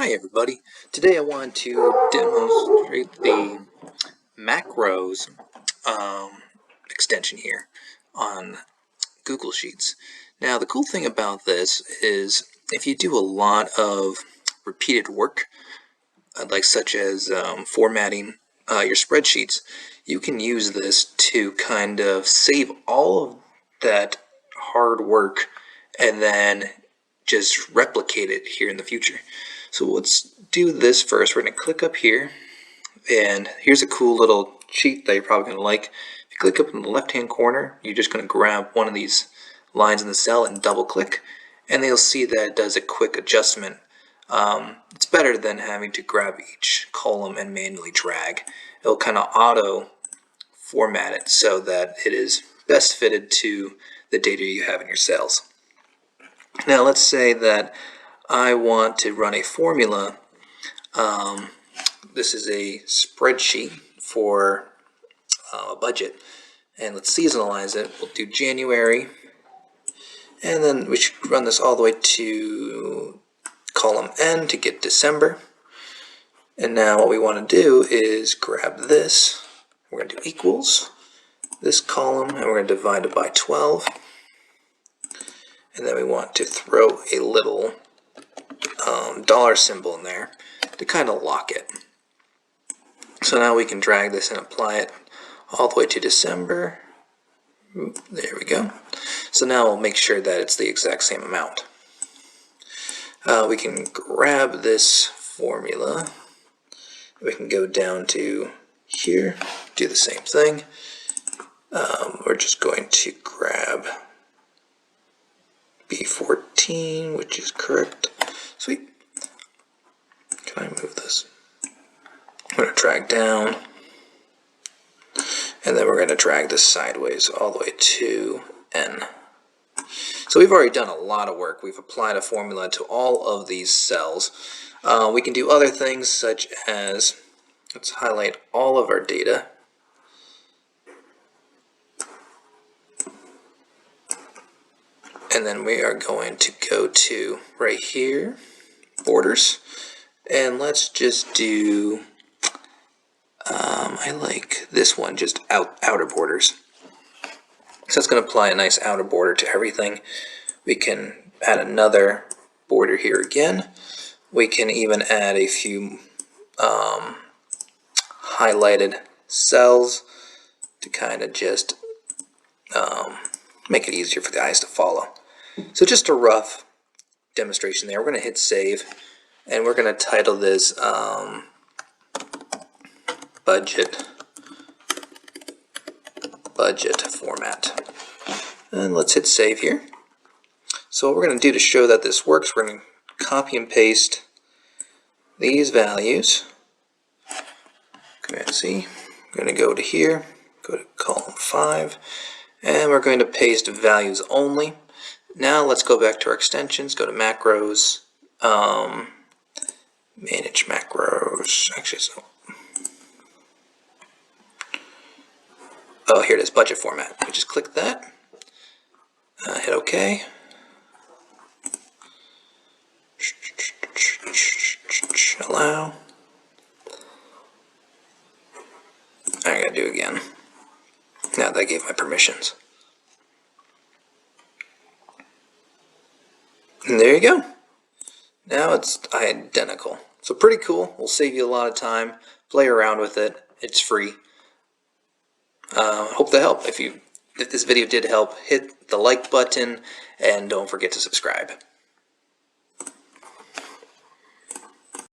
Hi everybody. Today I want to demonstrate the macros extension here on Google Sheets. Now the cool thing about this is if you do a lot of repeated work, such as formatting your spreadsheets, you can use this to kind of save all of that hard work and then just replicate it here in the future. So let's do this first. We're going to click up here, and here's a cool little cheat that you're probably going to like. If you click up in the left hand corner, you're just going to grab one of these lines in the cell and double click, and you'll see that it does a quick adjustment. It's better than having to grab each column and manually drag. It'll kind of auto format it so that it is best fitted to the data you have in your cells. Now let's say that I want to run a formula. This is a spreadsheet for a budget, and let's seasonalize it. We'll do January, and then we should run this all the way to column N to get December. And now what we want to do is grab this. We're going to do equals this column, and we're going to divide it by 12. And then we want to throw a little dollar symbol in there to kind of lock it. So now we can drag this and apply it all the way to December. There we go. So now we'll make sure that it's the exact same amount. We can grab this formula. We can go down to here, do the same thing. We're just going to grab B14, which is correct. Sweet. Can I move this? I'm going to drag down, and then we're going to drag this sideways all the way to N. So we've already done a lot of work. We've applied a formula to all of these cells. We can do other things such as, let's highlight all of our data. And then we are going to go to right here, borders, and let's just do, I like this one, just outer borders. So that's going to apply a nice outer border to everything. We can add another border here again. We can even add a few highlighted cells to kind of just make it easier for the eyes to follow. So just a rough demonstration there. We're going to hit save, and we're going to title this budget format. And let's hit save here. So what we're going to do to show that this works, we're going to copy and paste these values. Command C. We're going to go to here, go to column 5, and we're going to paste values only. Now let's go back to our extensions, go to macros, manage macros, actually, so, oh, here it is, budget format. We just click that, hit OK. Allow. I gotta do it again. Now that I gave my permissions. And there you go. Now it's identical. So pretty cool. Will save you a lot of time. Play around with it. It's free. Hope that helped. If this video did help, hit the like button and don't forget to subscribe.